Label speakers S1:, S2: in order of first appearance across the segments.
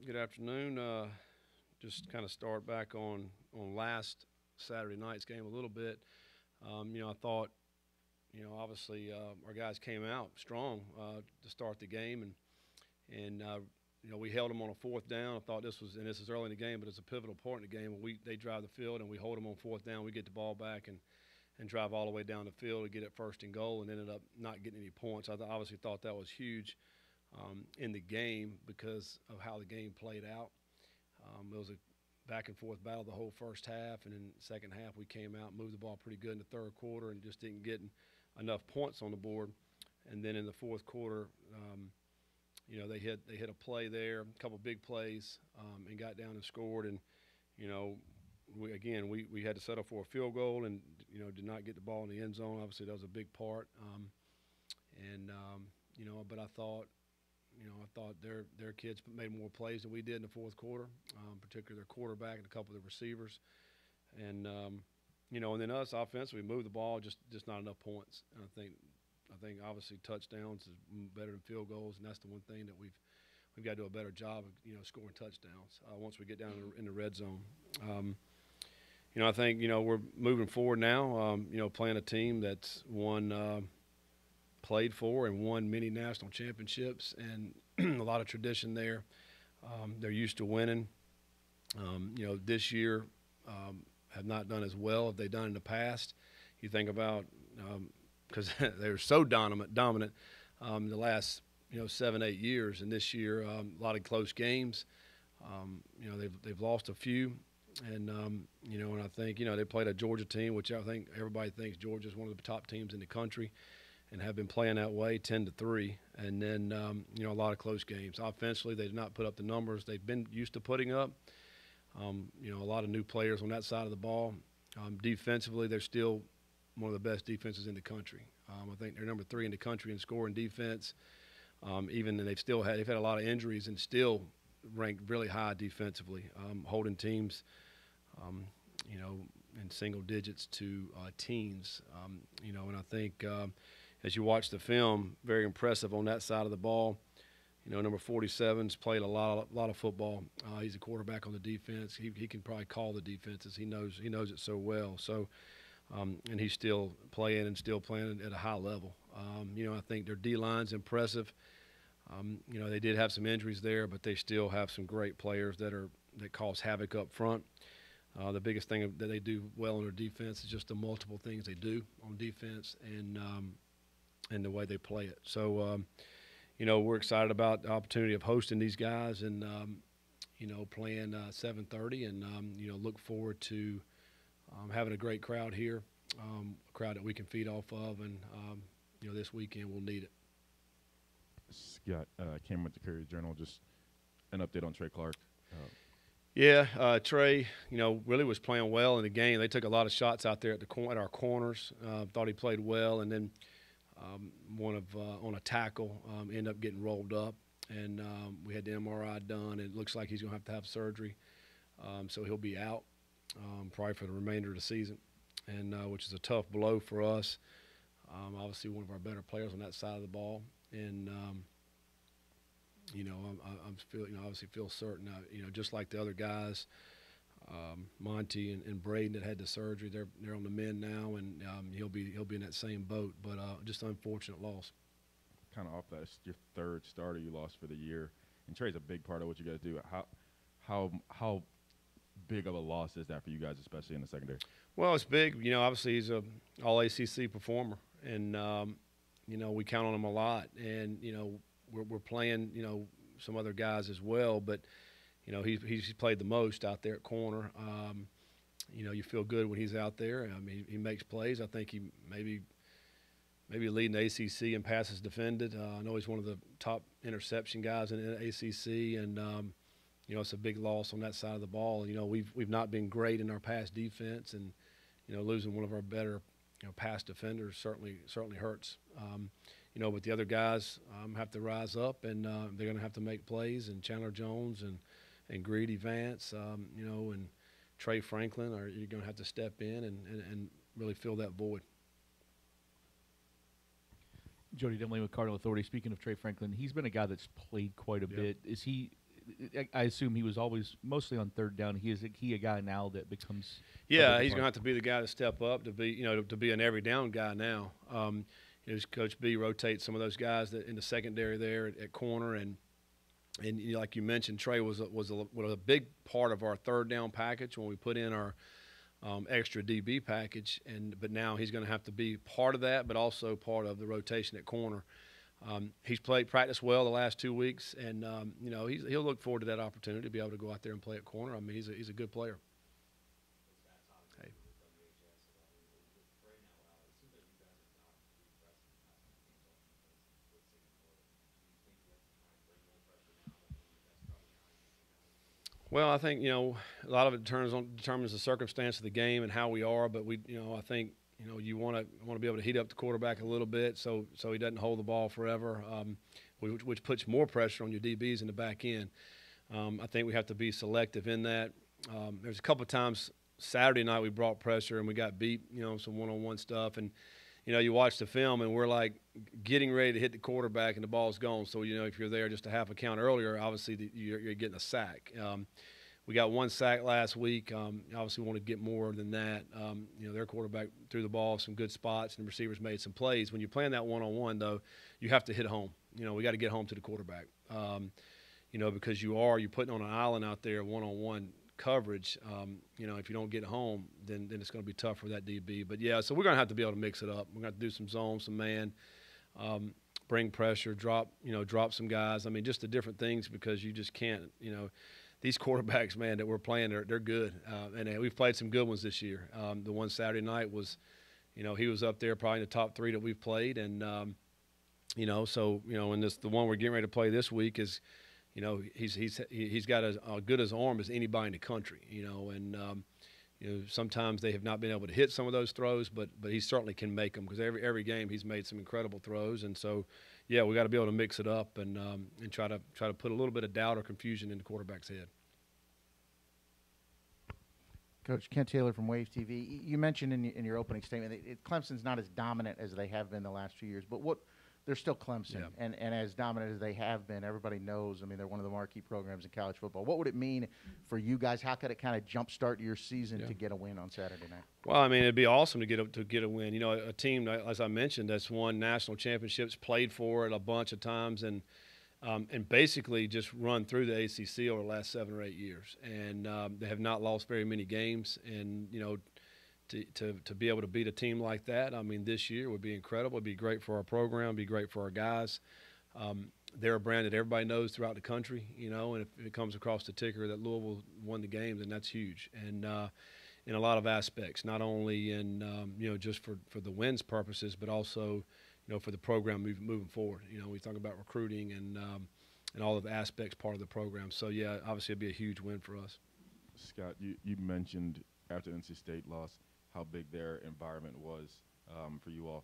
S1: Good afternoon. Just kind of start back on last Saturday night's game a little bit. I thought, obviously our guys came out strong to start the game, and we held them on a fourth down. I thought this is early in the game, but it's a pivotal point in the game. When they drive the field and we hold them on fourth down, we get the ball back and drive all the way down the field to get it first and goal, and ended up not getting any points. I obviously thought that was huge in the game because of how the game played out. It was a back and forth battle the whole first half, and in the second half we came out, moved the ball pretty good in the third quarter, and just didn't get enough points on the board. And then in the fourth quarter, they hit a play there, a couple big plays, and got down and scored. And you know, we had to settle for a field goal, and did not get the ball in the end zone. Obviously, that was a big part. But I thought their kids made more plays than we did in the fourth quarter, particularly their quarterback and a couple of the receivers. And then us offensively, we moved the ball, just not enough points. And I think obviously touchdowns is better than field goals, and that's the one thing that we've got to do a better job of scoring touchdowns once we get down in the red zone. I think we're moving forward now. Playing a team that's played for and won many national championships, and a lot of tradition there. They're used to winning. This year have not done as well as they've done in the past. You think about because they were so dominant the last 7-8 years, and this year a lot of close games. They've lost a few, and and I think they played a Georgia team, which I think everybody thinks Georgia is one of the top teams in the country, and have been playing that way 10-3, and then a lot of close games. Offensively, they did not put up the numbers they've been used to putting up. A lot of new players on that side of the ball. Defensively, they're still one of the best defenses in the country. I think they're number 3 in the country in scoring defense. Even then, they've had a lot of injuries and still ranked really high defensively, holding teams, in single digits to teens. And I think as you watch the film, very impressive on that side of the ball. Number 47's played a lot of football. He's a quarterback on the defense. He can probably call the defenses. He knows it so well. So, and he's still playing at a high level. I think their D-line's impressive. They did have some injuries there, but they still have some great players that cause havoc up front. The biggest thing that they do well on their defense is just the multiple things they do on defense and the way they play it. So, we're excited about the opportunity of hosting these guys and, playing 7:30 and, look forward to having a great crowd here, a crowd that we can feed off of. And, this weekend we'll need it.
S2: Scott, came with the Courier-Journal. Just an update on Trey Clark.
S1: Yeah, Trey, really was playing well in the game. They took a lot of shots out there at our corners. Thought he played well, and then on a tackle ended up getting rolled up, and we had the MRI done. It looks like he's going to have surgery, so he'll be out probably for the remainder of the season, and which is a tough blow for us. Obviously, one of our better players on that side of the ball, and obviously feel certain. Just like the other guys, Monty and Braden that had the surgery, they're on the mend now, and he'll be in that same boat. But just an unfortunate loss.
S2: Kind of off that, it's your third starter you lost for the year, and Trey's a big part of what you guys do. How big of a loss is that for you guys, especially in the secondary?
S1: Well, it's big. Obviously he's a All ACC performer, and we count on him a lot. And we're playing some other guys as well, but he's played the most out there at corner. You feel good when he's out there. I mean, he makes plays. I think he maybe leading the ACC in passes defended. I know he's one of the top interception guys in the ACC, and it's a big loss on that side of the ball. We've not been great in our pass defense, and losing one of our better pass defenders certainly hurts. But the other guys have to rise up, and they're going to have to make plays. And Chandler Jones and Greedy Vance, and Trey Franklin you're going to have to step in and really fill that void.
S3: Jody Demling with Cardinal Authority. Speaking of Trey Franklin, he's been a guy that's played quite a bit. Is he I assume he was always mostly on third down. He is a guy now that becomes.
S1: Yeah, he's going to have to be the guy to step up to be, to be an every down guy now. Coach B rotates some of those guys that in the secondary there at corner, and like you mentioned, Trey was a big part of our third down package when we put in our extra DB package, but now he's going to have to be part of that, but also part of the rotation at corner. He's practiced well the last 2 weeks, and he'll look forward to that opportunity to be able to go out there and play at corner. I mean, he's a good player. Hey. Well, I think a lot of it determines the circumstance of the game and how we are. But I think you want to be able to heat up the quarterback a little bit so he doesn't hold the ball forever, which puts more pressure on your DBs in the back end. I think we have to be selective in that. There's a couple of times Saturday night we brought pressure and we got beat, some one-on-one stuff, and you watch the film and we're like getting ready to hit the quarterback and the ball's gone. So if you're there just a half a count earlier, obviously you're getting a sack. We got one sack last week. Obviously, we want to get more than that. Their quarterback threw the ball some good spots, and the receivers made some plays. When you're playing that one-on-one, though, you have to hit home. We got to get home to the quarterback. Because you're putting on an island out there, one-on-one coverage. If you don't get home, then it's going to be tough for that DB. But yeah, so we're going to have to be able to mix it up. We're going to have to do some zone, some man, bring pressure, drop some guys. I mean, just the different things because you just can't. These quarterbacks, man, that we're playing, they're good, and we've played some good ones this year. The one Saturday night was, he was up there probably in the top 3 that we've played, and and the one we're getting ready to play this week is, he's got as good as arm as anybody in the country, and sometimes they have not been able to hit some of those throws, but he certainly can make them because every game he's made some incredible throws, and so. Yeah, we got to be able to mix it up and try to put a little bit of doubt or confusion in the quarterback's head.
S4: Coach Kent Taylor from Wave TV. You mentioned in your opening statement that Clemson's not as dominant as they have been the last few years, but they're still Clemson,
S1: yeah.
S4: and as dominant as they have been, everybody knows. I mean, they're one of the marquee programs in college football. What would it mean for you guys? How could it kind of jumpstart your season to get a win on Saturday night?
S1: Well, I mean, it'd be awesome to get a win. A team, as I mentioned, that's won national championships, played for it a bunch of times, and basically just run through the ACC over the last 7 or 8 years, and they have not lost very many games, and To be able to beat a team like that, I mean, this year would be incredible. It'd be great for our program, it'd be great for our guys. They're a brand that everybody knows throughout the country, and if it comes across the ticker that Louisville won the game, then that's huge. And in a lot of aspects, not only in just for the wins purposes, but also for the program moving forward. We talk about recruiting and all of the aspects part of the program. So yeah, obviously it'd be a huge win for us.
S2: Scott, you mentioned after NC State lost how big their environment was for you all.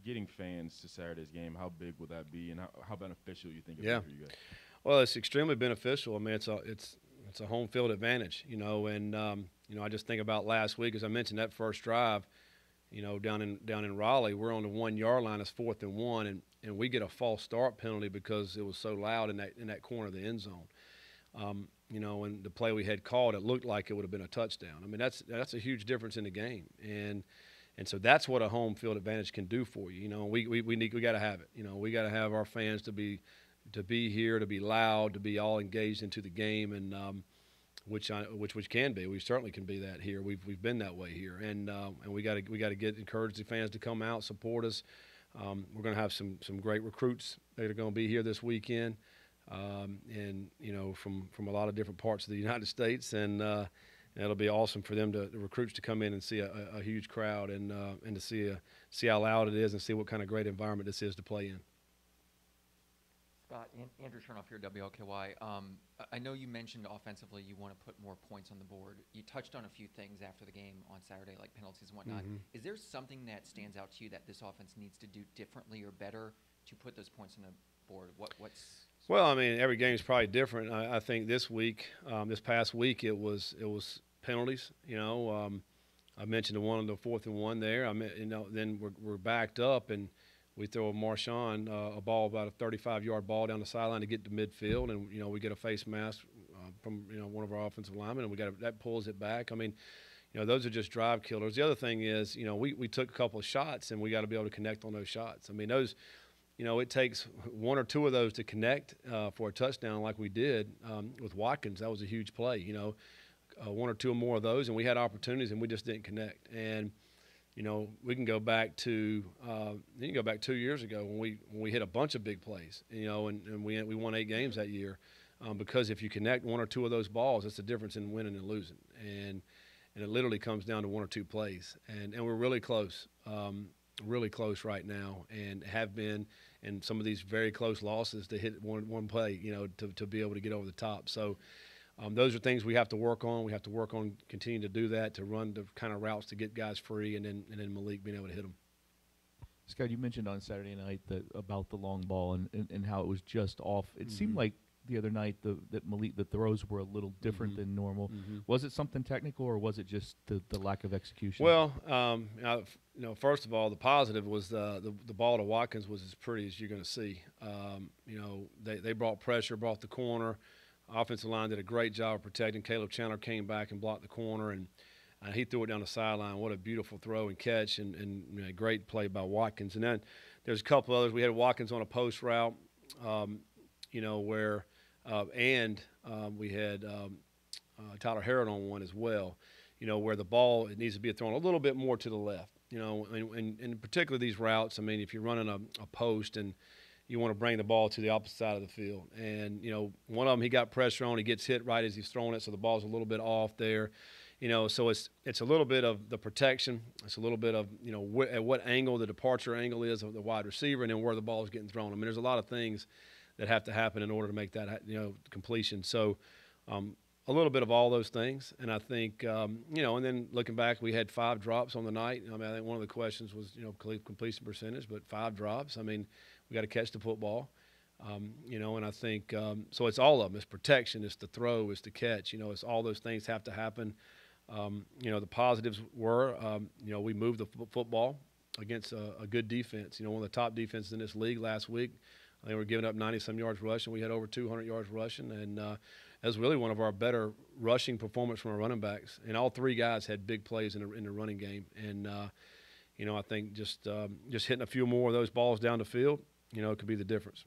S2: Getting fans to Saturday's game, how big will that be, and how beneficial you think it will be for you guys?
S1: Well, it's extremely beneficial. I mean, it's a home field advantage, and I just think about last week, as I mentioned, that first drive, down in Raleigh, we're on the 1 yard line. It's 4th and 1, and we get a false start penalty because it was so loud in that corner of the end zone. And the play we had called, it looked like it would have been a touchdown. I mean, that's a huge difference in the game, and so that's what a home field advantage can do for you. We got to have it. We got to have our fans to be here, to be loud, to be all engaged into the game, and which can be. We certainly can be that here. We've been that way here, and we got to encourage the fans to come out, support us. We're going to have some great recruits that are going to be here this weekend. And from a lot of different parts of the United States, and it'll be awesome for them the recruits to come in and see a huge crowd and to see how loud it is and see what kind of great environment this is to play in.
S5: Scott, Andrew Chernoff here, WLKY. I know you mentioned offensively you want to put more points on the board. You touched on a few things after the game on Saturday, like penalties and whatnot. Mm-hmm. Is there something that stands out to you that this offense needs to do differently or better to put those points on the board? What's
S1: Well, I mean, every game is probably different. I think this past week, it was penalties. I mentioned the one on the 4th and 1 there. Then we're backed up, and we throw a Marshawn a ball, about a 35-yard ball down the sideline to get to midfield, and we get a face mask from one of our offensive linemen, and that pulls it back. I mean, those are just drive killers. The other thing is, we took a couple of shots, and we got to be able to connect on those shots. I mean, those, it takes one or two of those to connect for a touchdown like we did with Watkins. That was a huge play, one or two or more of those, and we had opportunities, and we just didn't connect. And, we can go back to you can go back 2 years ago when we hit a bunch of big plays, and we won 8 games that year because if you connect one or two of those balls, it's the difference in winning and losing. And it literally comes down to one or two plays. And we're really close right now, and have been in some of these very close losses to hit one play, to be able to get over the top. So those are things we have to work on. We have to work on continuing to do that, to run the kind of routes to get guys free, and then Malik being able to hit them.
S3: Scott, you mentioned on Saturday night about the long ball and how it was just off. It seemed like the other night that Malik, the throws were a little different than normal. Was it something technical, or was it just the lack of execution?
S1: Well, first of all, the positive was the ball to Watkins was as pretty as you're going to see. They brought pressure, brought the corner. Offensive line did a great job of protecting. Caleb Chandler came back and blocked the corner, and he threw it down the sideline. What a beautiful throw and catch, and a great play by Watkins. And then there's a couple others. We had Watkins on a post route, where we had Tyler Harrod on one as well, where the ball, it needs to be thrown a little bit more to the left, and in particular these routes. I mean, if you're running a post and you want to bring the ball to the opposite side of the field. And, one of them he got pressure on. He gets hit right as he's throwing it, so the ball's a little bit off there. So it's a little bit of the protection. It's a little bit of, at what angle the departure angle is of the wide receiver, and then where the ball is getting thrown. I mean, there's a lot of things that have to happen in order to make that, completion. So a little bit of all those things. And I think, and then looking back, we had 5 drops on the night. I mean, I think one of the questions was, completion percentage, but 5 drops. I mean, we got to catch the football, and I think so it's all of them. It's protection, it's the throw, it's the catch. It's all those things have to happen. The positives were, we moved the football against a good defense. One of the top defenses in this league last week. They were giving up 90-some yards rushing. We had over 200 yards rushing, and that was really one of our better rushing performance from our running backs. And all 3 guys had big plays in the running game. And I think just hitting a few more of those balls down the field, could be the difference.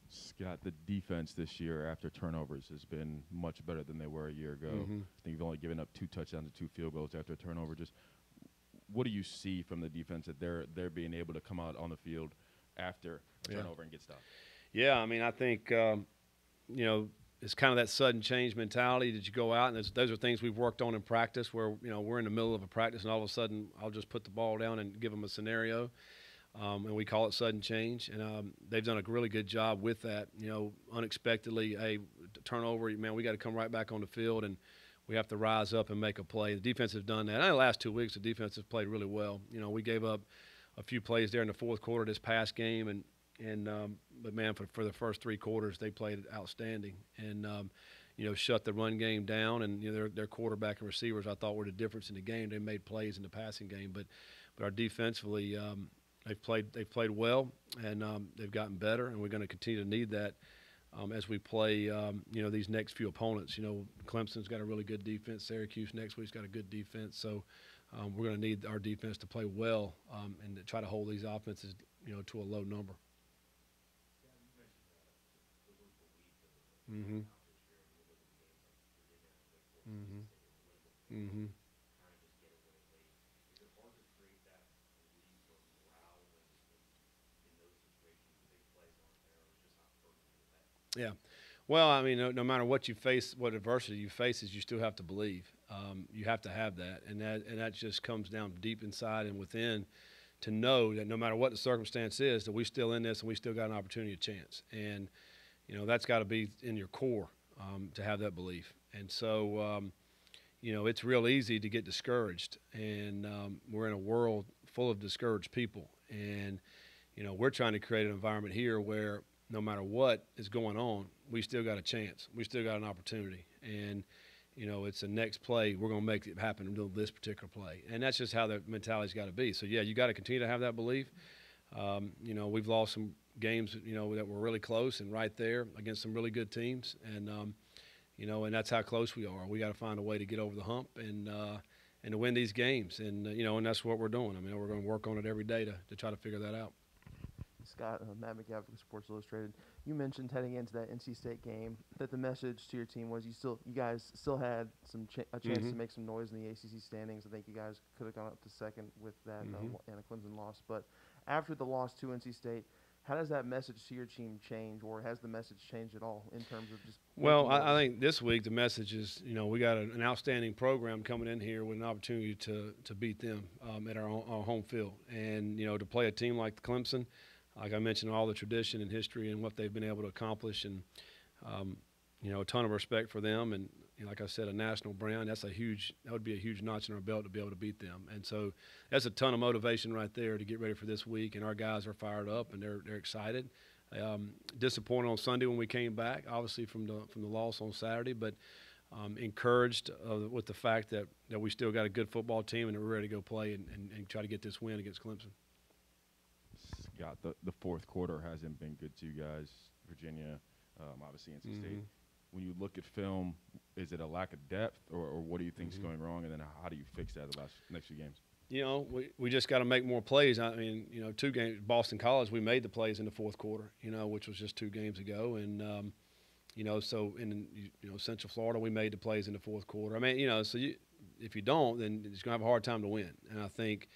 S2: Scott, the defense this year after turnovers has been much better than they were a year ago. I think you've only given up 2 touchdowns and 2 field goals after a turnover. Just what do you see from the defense that they're being able to come out on the field after a turnover and get stopped?
S1: Yeah, I mean, I think it's kind of that sudden change mentality that you go out, and those are things we've worked on in practice where we're in the middle of a practice and all of a sudden I'll just put the ball down and give them a scenario. And we call it sudden change, and they've done a really good job with that. Unexpectedly, a turnover, man, we got to come right back on the field, and we have to rise up and make a play. The defense has done that. And the last 2 weeks, the defense has played really well. We gave up a few plays there in the fourth quarter this past game, but man, for the first 3 quarters, they played outstanding, and shut the run game down. And their quarterback and receivers, I thought, were the difference in the game. They made plays in the passing game, but our defensively. They've played well, and they've gotten better, and we're going to continue to need that as we play, these next few opponents. Clemson's got a really good defense. Syracuse next week's got a good defense. So we're going to need our defense to play well and to try to hold these offenses, to a low number. Mm-hmm. Mm-hmm. Mm-hmm. Yeah. Well, I mean, no matter what you face, what adversity you face, you still have to believe. You have to have that, and that just comes down deep inside and within to know that no matter what the circumstance is, that we're still in this and we still got an opportunity, a chance. And, that's got to be in your core to have that belief. And so, it's real easy to get discouraged, and we're in a world full of discouraged people. And, we're trying to create an environment here where no matter what is going on, we still got a chance. We still got an opportunity. And, it's the next play. We're going to make it happen and do this particular play. And that's just how the mentality's got to be. So, yeah, you got to continue to have that belief. You know, we've lost some games, you know, that were really close and right there against some really good teams. And, you know, and that's how close we are. We got to find a way to get over the hump and to win these games. And, you know, and that's what we're doing. I mean, we're going to work on it every day to try to figure that out.
S6: Scott, Matt McGavick with Sports Illustrated. You mentioned heading into that NC State game that the message to your team was you guys still had a chance to make some noise in the ACC standings. I think you guys could have gone up to second with that and a Clemson loss. But after the loss to NC State, how does that message to your team change, or has the message changed at all in terms of just?
S1: Well, I think this week the message is, you know, we got an outstanding program coming in here with an opportunity to beat them at our home field, and you know, to play a team like Clemson. Like I mentioned, all the tradition and history and what they've been able to accomplish, and you know, a ton of respect for them. And you know, like I said, a national brand. That would be a huge notch in our belt to be able to beat them. And so that's a ton of motivation right there to get ready for this week. And our guys are fired up and they're excited. Disappointed on Sunday when we came back, obviously from the loss on Saturday, but encouraged with the fact that we still got a good football team and we're ready to go play and try to get this win against Clemson.
S2: Scott, the fourth quarter hasn't been good to you guys. Virginia, obviously NC State. When you look at film, is it a lack of depth, or what do you think is going wrong, and then how do you fix that the next few games?
S1: You know, we just got to make more plays. I mean, you know, 2 games, Boston College, we made the plays in the fourth quarter, you know, which was just 2 games ago. And, you know, so in, you know, Central Florida, we made the plays in the fourth quarter. I mean, you know, so if you don't, then you're going to have a hard time to win. And I think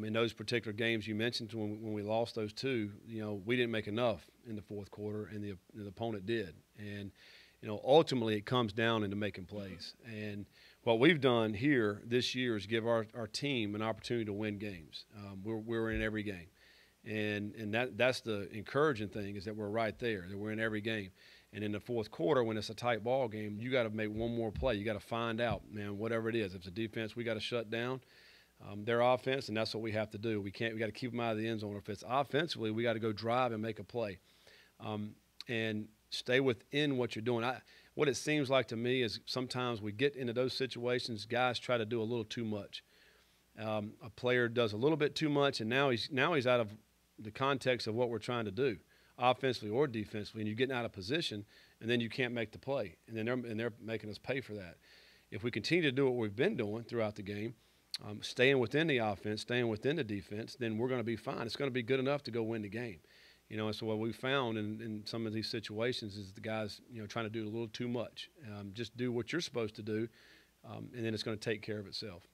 S1: in those particular games you mentioned when we lost those 2, you know, we didn't make enough in the fourth quarter, and the opponent did. And, you know, ultimately it comes down into making plays. And what we've done here this year is give our team an opportunity to win games. We're in every game. And that's the encouraging thing, is that we're right there, that we're in every game. And in the fourth quarter, when it's a tight ball game, you got to make one more play. You got to find out, man, whatever it is. If it's a defense, we got to shut down their offense, and that's what we have to do. We got to keep them out of the end zone. If it's offensively, we got to go drive and make a play. And stay within what you're doing. What it seems like to me is sometimes we get into those situations, guys try to do a little too much. A player does a little bit too much, and now he's out of the context of what we're trying to do, offensively or defensively, and you're getting out of position, and then you can't make the play, and then they're making us pay for that. If we continue to do what we've been doing throughout the game, staying within the offense, staying within the defense, then we're going to be fine. It's going to be good enough to go win the game. You know, and so what we found in some of these situations is the guys, you know, trying to do a little too much. Just do what you're supposed to do, and then it's going to take care of itself.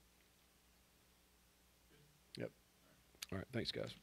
S1: Yep. All right. Thanks, guys.